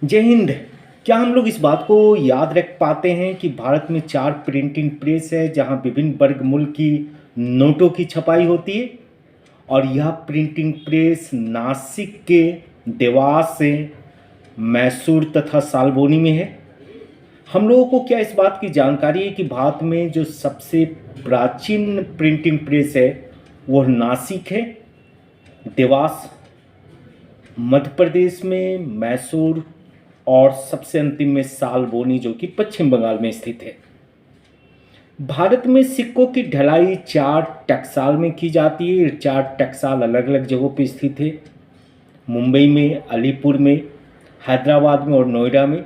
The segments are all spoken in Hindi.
जय हिंद। क्या हम लोग इस बात को याद रख पाते हैं कि भारत में 4 प्रिंटिंग प्रेस है जहां विभिन्न वर्गमूल की नोटों की छपाई होती है। और यह प्रिंटिंग प्रेस नासिक के देवास से मैसूर तथा सालबोनी में है। हम लोगों को क्या इस बात की जानकारी है कि भारत में जो सबसे प्राचीन प्रिंटिंग प्रेस है वह नासिक है, देवास मध्य प्रदेश में, मैसूर और सबसे अंतिम में सालबोनी जो कि पश्चिम बंगाल में स्थित है। भारत में सिक्कों की ढलाई 4 टकसाल में की जाती है। ये 4 टकसाल अलग अलग जगहों पर स्थित है, मुंबई में, अलीपुर में, हैदराबाद में और नोएडा में।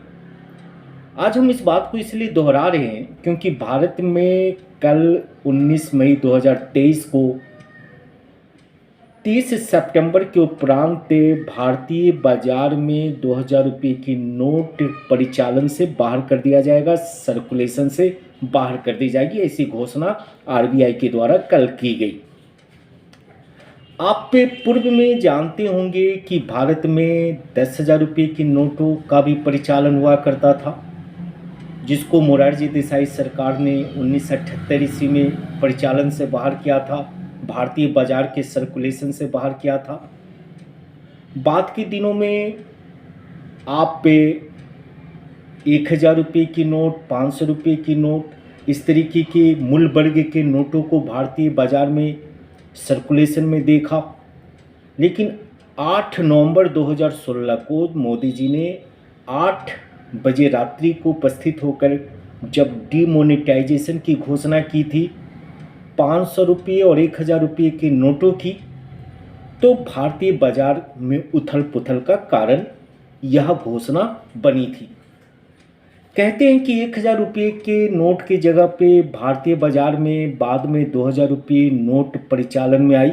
आज हम इस बात को इसलिए दोहरा रहे हैं क्योंकि भारत में कल 19 मई 2023 को 30 सितंबर के उपरांत भारतीय बाजार में 2000 रुपये की नोट परिचालन से बाहर कर दिया जाएगा, सर्कुलेशन से बाहर कर दी जाएगी। ऐसी घोषणा आरबीआई के द्वारा कल की गई। आप पूर्व में जानते होंगे कि भारत में 10,000 रुपये की नोटों का भी परिचालन हुआ करता था, जिसको मोरारजी देसाई सरकार ने 1978 ईस्वी में परिचालन से बाहर किया था, भारतीय बाजार के सर्कुलेशन से बाहर किया था। बाद के दिनों में आप पे 1,000 रुपये की नोट, 500 रुपये की नोट, इस तरीके के मूल वर्ग के नोटों को भारतीय बाजार में सर्कुलेशन में देखा। लेकिन 8 नवंबर 2016 को मोदी जी ने 8 बजे रात्रि को उपस्थित होकर जब डीमोनेटाइजेशन की घोषणा की थी 500 रुपये और 1,000 रुपये के नोटों की, तो भारतीय बाजार में उथल पुथल का कारण यह घोषणा बनी थी। कहते हैं कि 1,000 रुपये के नोट की जगह पे भारतीय बाजार में बाद में 2,000 रुपये नोट परिचालन में आई।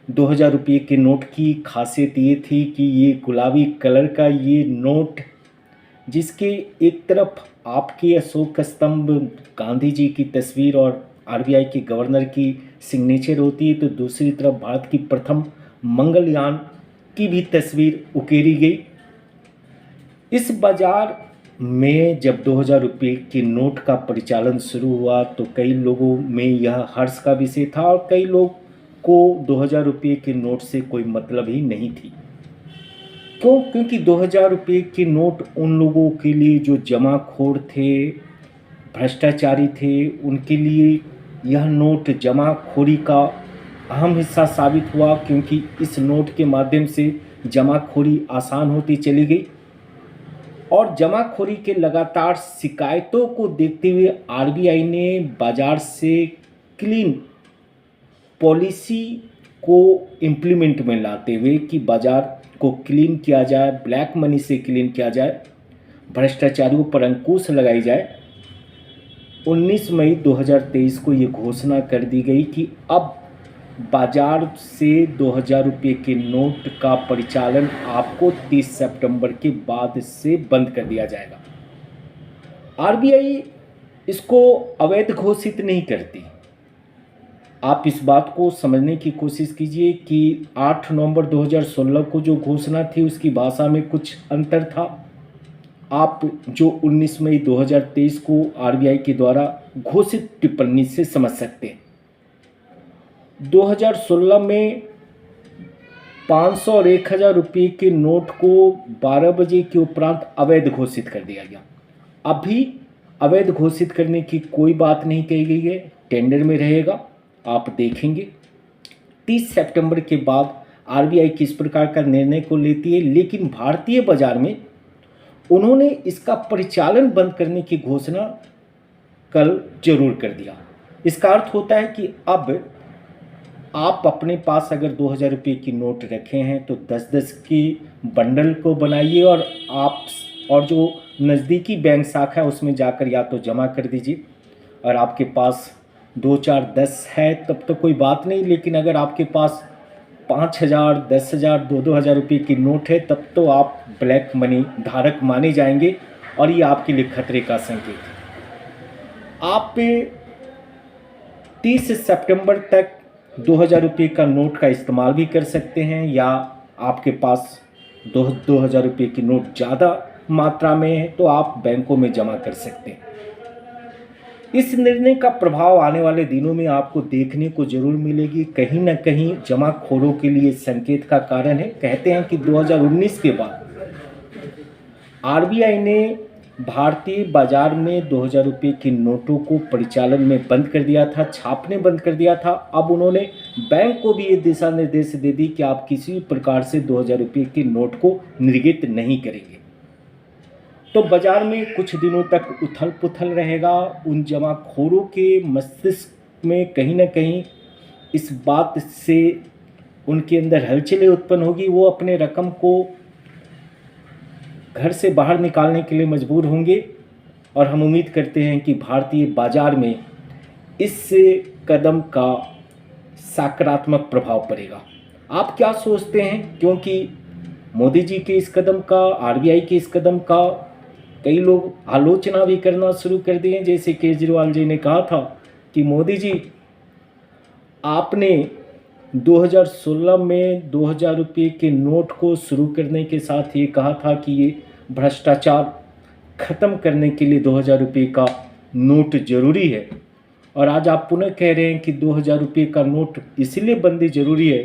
2,000 रुपये के नोट की खासियत ये थी कि ये गुलाबी कलर का ये नोट, जिसके एक तरफ आपके अशोक स्तंभ, गांधी जी की तस्वीर और आरबीआई के गवर्नर की सिग्नेचर होती है, तो दूसरी तरफ भारत की प्रथम मंगलयान की भी तस्वीर उकेरी गई। इस बाजार में जब 2,000 रुपये के नोट का परिचालन शुरू हुआ तो कई लोगों में यह हर्ष का विषय था और कई लोग को 2,000 रुपये के नोट से कोई मतलब ही नहीं थी। क्यों? क्योंकि 2,000 रुपये के नोट उन लोगों के लिए जो जमाखोर थे, भ्रष्टाचारी थे, उनके लिए यह नोट जमाखोरी का अहम हिस्सा साबित हुआ, क्योंकि इस नोट के माध्यम से जमाखोरी आसान होती चली गई। और जमाखोरी के लगातार शिकायतों को देखते हुए आरबीआई ने बाजार से क्लीन पॉलिसी को इम्प्लीमेंट में लाते हुए कि बाजार को क्लीन किया जाए, ब्लैक मनी से क्लीन किया जाए, भ्रष्टाचारियों पर अंकुश लगाई जाए, 19 मई 2023 को ये घोषणा कर दी गई कि अब बाजार से 2,000 रुपये के नोट का परिचालन आपको 30 सितंबर के बाद से बंद कर दिया जाएगा। आरबीआई इसको अवैध घोषित नहीं करती। आप इस बात को समझने की कोशिश कीजिए कि 8 नवंबर 2016 को जो घोषणा थी उसकी भाषा में कुछ अंतर था। आप जो 19 मई 2023 को आरबीआई के द्वारा घोषित टिप्पणी से समझ सकते हैं। 2016 में 500 और 1,000 रुपये के नोट को 12 बजे के उपरांत अवैध घोषित कर दिया गया। अभी अवैध घोषित करने की कोई बात नहीं कही गई है, टेंडर में रहेगा, आप देखेंगे। 30 सितंबर के बाद आरबीआई किस प्रकार का निर्णय को लेती है, लेकिन भारतीय बाजार में उन्होंने इसका परिचालन बंद करने की घोषणा कल जरूर कर दिया। इसका अर्थ होता है कि अब आप अपने पास अगर 2,000 रुपये की नोट रखे हैं तो 10-10 की बंडल को बनाइए और आप और जो नज़दीकी बैंक शाखा है उसमें जाकर या तो जमा कर दीजिए। और आपके पास 2, 4, 10 है तब तो कोई बात नहीं, लेकिन अगर आपके पास 5,000, 10,000, 2-2 हज़ार रुपये की नोट है तब तो आप ब्लैक मनी धारक माने जाएंगे और ये आपके लिए खतरे का संकेत है। आप 30 सितंबर तक 2,000 रुपये का नोट का इस्तेमाल भी कर सकते हैं, या आपके पास ₹2000 की नोट ज़्यादा मात्रा में है तो आप बैंकों में जमा कर सकते हैं। इस निर्णय का प्रभाव आने वाले दिनों में आपको देखने को जरूर मिलेगी। कहीं ना कहीं जमाखोरों के लिए संकेत का कारण है। कहते हैं कि 2019 के बाद आरबीआई ने भारतीय बाजार में ₹2000 की नोटों को परिचालन में बंद कर दिया था, छापने बंद कर दिया था। अब उन्होंने बैंक को भी ये दिशा निर्देश दे दी कि आप किसी भी प्रकार से ₹2000 की नोट को निर्गत नहीं करेंगे। तो बाजार में कुछ दिनों तक उथल पुथल रहेगा। उन जमाखोरों के मस्तिष्क में कहीं ना कहीं इस बात से उनके अंदर हलचलें उत्पन्न होगी। वो अपने रकम को घर से बाहर निकालने के लिए मजबूर होंगे और हम उम्मीद करते हैं कि भारतीय बाजार में इस कदम का सकारात्मक प्रभाव पड़ेगा। आप क्या सोचते हैं? क्योंकि मोदी जी के इस कदम का, आरबीआई के इस कदम का कई लोग आलोचना भी करना शुरू कर दिए हैं। जैसे केजरीवाल जी ने कहा था कि मोदी जी, आपने 2016 में ₹2000 के नोट को शुरू करने के साथ ये कहा था कि ये भ्रष्टाचार ख़त्म करने के लिए ₹2000 का नोट ज़रूरी है, और आज आप पुनः कह रहे हैं कि ₹2000 का नोट इसलिए बंदी ज़रूरी है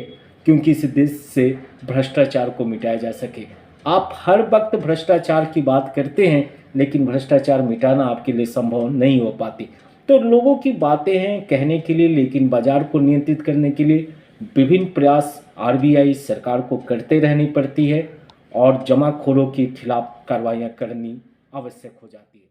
क्योंकि इस देश से भ्रष्टाचार को मिटाया जा सके। आप हर वक्त भ्रष्टाचार की बात करते हैं, लेकिन भ्रष्टाचार मिटाना आपके लिए संभव नहीं हो पाती। तो लोगों की बातें हैं कहने के लिए, लेकिन बाजार को नियंत्रित करने के लिए विभिन्न प्रयास आरबीआई सरकार को करते रहनी पड़ती है और जमाखोरों के खिलाफ कार्रवाइयाँ करनी आवश्यक हो जाती है।